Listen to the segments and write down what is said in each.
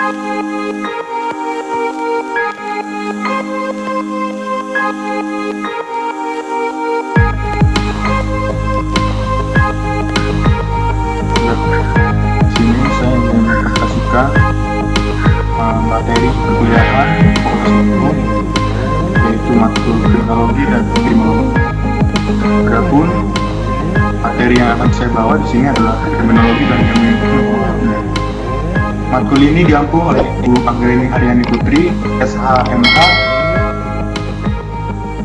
Sini saya ingin mempresentasikan materi perkuliahan hukum, yaitu matkul kriminologi dan kriminologi. Adapun materi yang akan saya bawa di sini adalah kriminologi dan kriminologi. Matkul ini diampu oleh Ibu Anggreni Haryani Putri, SHMH.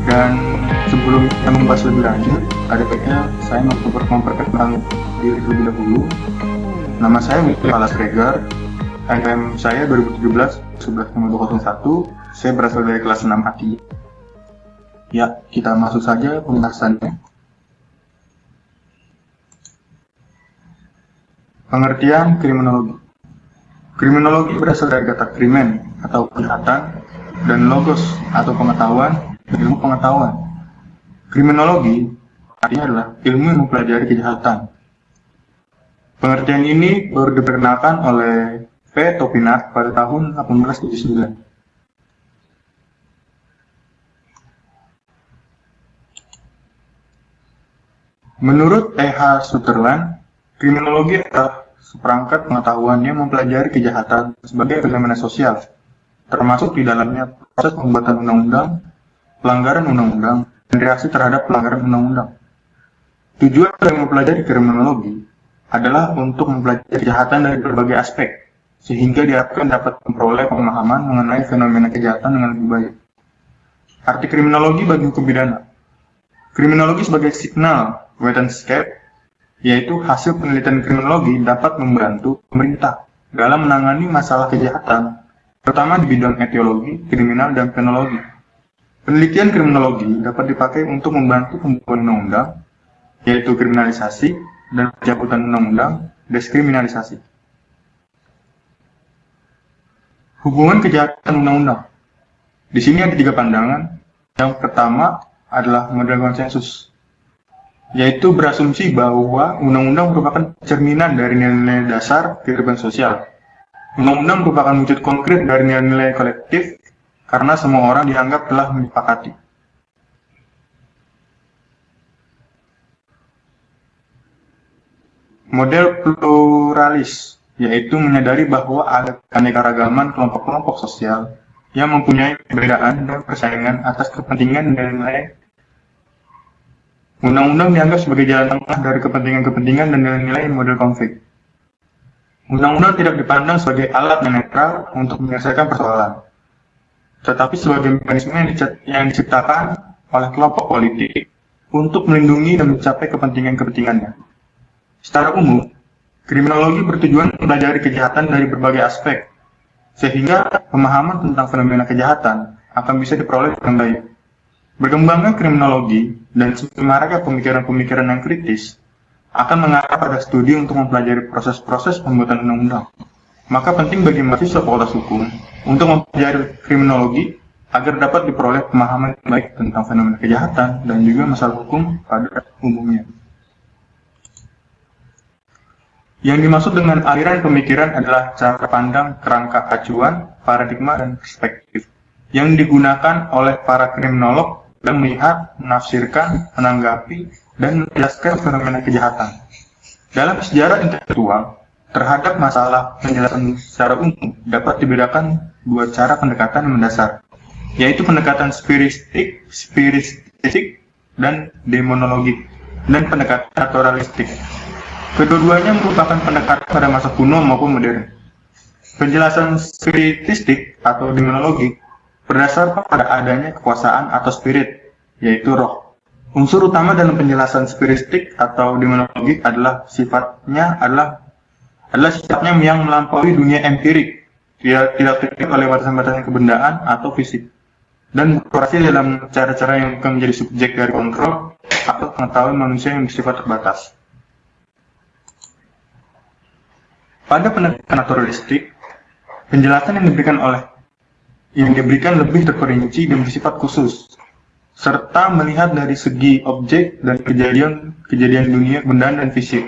Dan sebelum kita membahas lebih lanjut, ada baiknya saya memperkenalkan diri terlebih dahulu. Nama saya Willy Alas Regar, NPM saya 2017 11.201. Saya berasal dari kelas 6 ATI. Ya, kita masuk saja pembahasannya. Pengertian kriminologi. Kriminologi berasal dari kata krimen atau kejahatan dan logos atau pengetahuan, ilmu pengetahuan. Kriminologi artinya adalah ilmu yang mempelajari kejahatan. Pengertian ini baru diperkenalkan oleh P. Topinard pada tahun 1879. Menurut E.H. Sutherland, kriminologi adalah seperangkat pengetahuan yang mempelajari kejahatan sebagai fenomena sosial, termasuk di dalamnya proses pembuatan undang-undang, pelanggaran undang-undang, dan reaksi terhadap pelanggaran undang-undang. Tujuan dari mempelajari kriminologi adalah untuk mempelajari kejahatan dari berbagai aspek, sehingga diharapkan dapat memperoleh pemahaman mengenai fenomena kejahatan dengan lebih baik. Arti kriminologi bagi hukum pidana. Kriminologi sebagai signal Wetenscape, yaitu hasil penelitian kriminologi dapat membantu pemerintah dalam menangani masalah kejahatan, terutama di bidang etiologi, kriminal, dan penologi. Penelitian kriminologi dapat dipakai untuk membantu pembuatan undang-undang, yaitu kriminalisasi, dan pencabutan undang-undang, deskriminalisasi. Hubungan kejahatan undang-undang. Di sini ada 3 pandangan. Yang pertama adalah model konsensus, yaitu berasumsi bahwa undang-undang merupakan cerminan dari nilai-nilai dasar kehidupan sosial. Undang-undang merupakan wujud konkret dari nilai-nilai kolektif karena semua orang dianggap telah menyepakati. Model pluralis, yaitu menyadari bahwa ada keanekaragaman kelompok-kelompok sosial yang mempunyai perbedaan dan persaingan atas kepentingan dan nilai. Undang-undang dianggap sebagai jalan tengah dari kepentingan-kepentingan dan nilai-nilai model konflik. Undang-undang tidak dipandang sebagai alat yang netral untuk menyelesaikan persoalan, tetapi sebagai mekanisme yang diciptakan oleh kelompok politik untuk melindungi dan mencapai kepentingan-kepentingannya. Secara umum, kriminologi bertujuan mempelajari kejahatan dari berbagai aspek, sehingga pemahaman tentang fenomena kejahatan akan bisa diperoleh dengan baik. Berkembangnya kriminologi dan semaraknya pemikiran-pemikiran yang kritis akan mengarah pada studi untuk mempelajari proses-proses pembuatan undang-undang. Maka penting bagi mahasiswa Fakultas Hukum untuk mempelajari kriminologi agar dapat diperoleh pemahaman yang baik tentang fenomena kejahatan dan juga masalah hukum pada umumnya. Yang dimaksud dengan aliran pemikiran adalah cara pandang, kerangka acuan, paradigma, dan perspektif yang digunakan oleh para kriminolog dan melihat, menafsirkan, menanggapi, dan menjelaskan fenomena kejahatan. Dalam sejarah intelektual, terhadap masalah penjelasan secara umum dapat dibedakan 2 cara pendekatan yang mendasar, yaitu pendekatan spiritistik dan demonologik, dan pendekatan naturalistik. Kedua-duanya merupakan pendekatan pada masa kuno maupun modern. Penjelasan spiritistik atau demonologi berdasar pada adanya kekuasaan atau spirit, yaitu roh. Unsur utama dalam penjelasan spiritistik atau demonologi adalah sifatnya yang melampaui dunia empirik, tidak terikat oleh batasan-batasan kebendaan atau fisik, dan beroperasi dalam cara-cara yang bukan menjadi subjek dari kontrol atau pengetahuan manusia yang bersifat terbatas. Pada pendekatan naturalistik, penjelasan yang diberikan lebih terperinci dan bersifat khusus, serta melihat dari segi objek dan kejadian dunia, kebendaan dan fisik.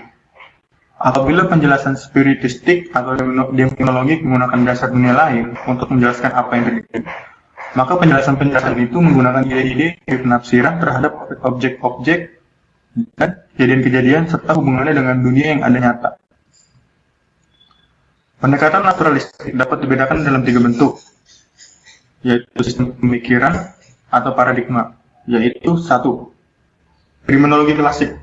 Apabila penjelasan spiritistik atau demonologi menggunakan dasar dunia lain untuk menjelaskan apa yang terjadi, maka penjelasan-penjelasan itu menggunakan ide-ide penafsiran terhadap objek-objek dan kejadian-kejadian serta hubungannya dengan dunia yang ada nyata. Pendekatan naturalistik dapat dibedakan dalam 3 bentuk, yaitu sistem pemikiran atau paradigma, yaitu 1. Kriminologi klasik.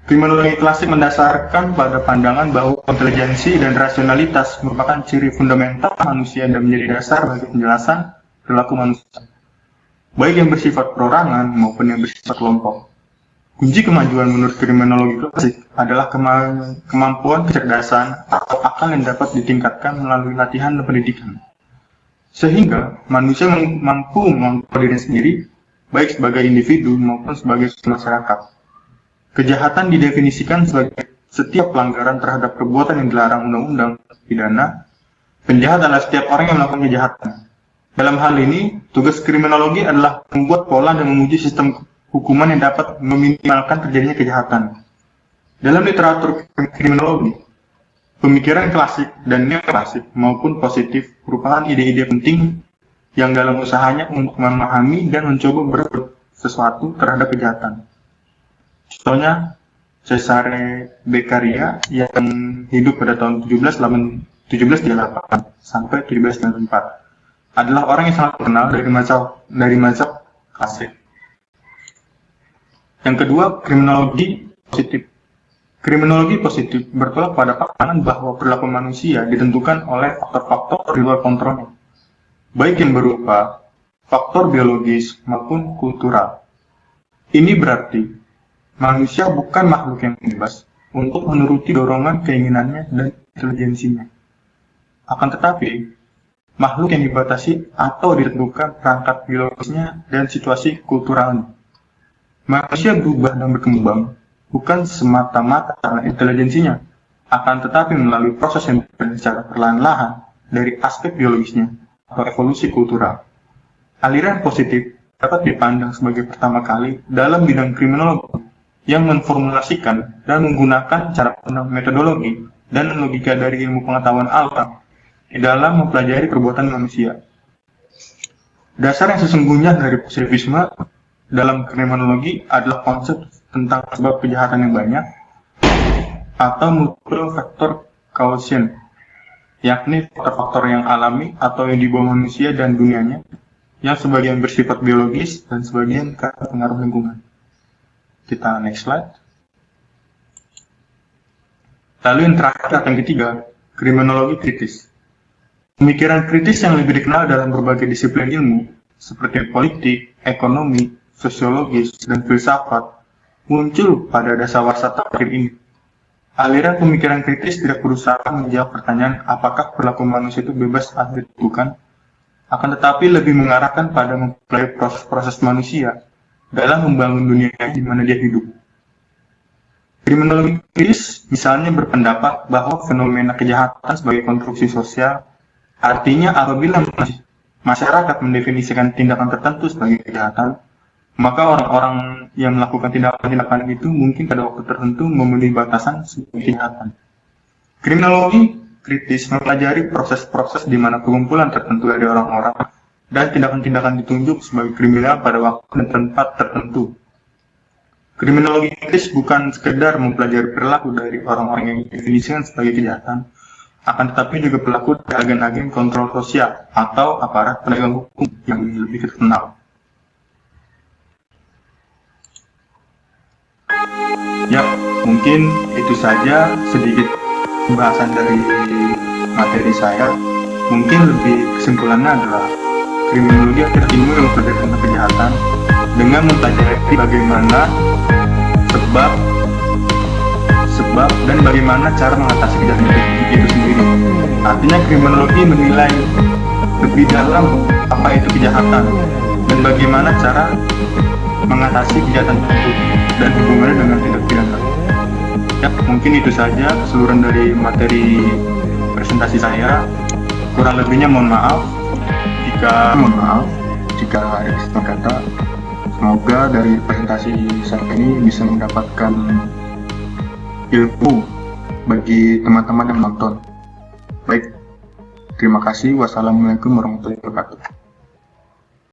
Kriminologi klasik mendasarkan pada pandangan bahwa intelijensi dan rasionalitas merupakan ciri fundamental manusia dan menjadi dasar bagi penjelasan perilaku manusia, baik yang bersifat perorangan maupun yang bersifat kelompok. Kunci kemajuan menurut kriminologi klasik adalah kemampuan kecerdasan atau akal yang dapat ditingkatkan melalui latihan dan pendidikan, sehingga manusia mampu mengontrol diri sendiri, baik sebagai individu maupun sebagai masyarakat. Kejahatan didefinisikan sebagai setiap pelanggaran terhadap perbuatan yang dilarang undang-undang pidana. Penjahat adalah setiap orang yang melakukan kejahatan. Dalam hal ini, tugas kriminologi adalah membuat pola dan menguji sistem hukuman yang dapat meminimalkan terjadinya kejahatan. Dalam literatur kriminologi, pemikiran klasik dan neoklasik maupun positif merupakan ide-ide penting yang dalam usahanya untuk memahami dan mencoba berbuat sesuatu terhadap kejahatan. Contohnya, Cesare Beccaria yang hidup pada tahun 1738 sampai 1794 adalah orang yang sangat terkenal dari mazhab klasik. Yang kedua, kriminologi positif. Kriminologi positif bertolak pada pandangan bahwa perilaku manusia ditentukan oleh faktor-faktor di luar kontrolnya, baik yang berupa faktor biologis maupun kultural. Ini berarti manusia bukan makhluk yang bebas untuk menuruti dorongan keinginannya dan intelijensinya. Akan tetapi, makhluk yang dibatasi atau ditentukan perangkat biologisnya dan situasi kulturalnya. Manusia berubah dan berkembang bukan semata-mata karena intelijensinya, akan tetapi melalui proses yang berjalan secara perlahan-lahan dari aspek biologisnya atau evolusi kultural. Aliran positif dapat dipandang sebagai pertama kali dalam bidang kriminologi yang memformulasikan dan menggunakan cara pandang metodologi dan logika dari ilmu pengetahuan alam di dalam mempelajari perbuatan manusia. Dasar yang sesungguhnya dari positivisme dalam kriminologi adalah konsep tentang sebab kejahatan yang banyak atau multiple factor causation, yakni faktor-faktor yang alami atau yang dibawa manusia dan dunianya, yang sebagian bersifat biologis dan sebagian karena pengaruh lingkungan. Kita next slide. Lalu yang terakhir atau yang ketiga, kriminologi kritis. Pemikiran kritis yang lebih dikenal dalam berbagai disiplin ilmu, seperti politik, ekonomi, sosiologis, dan filsafat, muncul pada dasawarsa terakhir ini. Aliran pemikiran kritis tidak berusaha menjawab pertanyaan apakah perilaku manusia itu bebas atau ditentukan, akan tetapi lebih mengarahkan pada mempelajari proses-proses manusia dalam membangun dunia di mana dia hidup. Kriminologi kritis misalnya berpendapat bahwa fenomena kejahatan sebagai konstruksi sosial, artinya apabila masyarakat mendefinisikan tindakan tertentu sebagai kejahatan, maka orang-orang yang melakukan tindakan-tindakan itu mungkin pada waktu tertentu memenuhi batasan sebagai kejahatan. Kriminologi kritis mempelajari proses-proses di mana pengumpulan tertentu dari orang-orang dan tindakan-tindakan ditunjuk sebagai kriminal pada waktu dan tempat tertentu. Kriminologi kritis bukan sekedar mempelajari perilaku dari orang-orang yang didefinisikan sebagai kejahatan, akan tetapi juga perilaku dari agen-agen kontrol sosial atau aparat penegak hukum yang lebih terkenal. Ya, mungkin itu saja sedikit pembahasan dari materi saya. Mungkin lebih kesimpulannya adalah kriminologi adalah ilmu yang mempelajari tentang kejahatan dengan mempelajari bagaimana sebab dan bagaimana cara mengatasi kejahatan itu sendiri. Artinya kriminologi menilai lebih dalam apa itu kejahatan dan bagaimana cara mengatasi kejahatan itu dan hubungannya dengan tindak pidana. Ya, mungkin itu saja keseluruhan dari materi presentasi saya. Kurang lebihnya mohon maaf jika ada kesalahan kata. Semoga dari presentasi saya ini bisa mendapatkan ilmu bagi teman-teman yang menonton. Baik, terima kasih. Wassalamualaikum warahmatullahi wabarakatuh.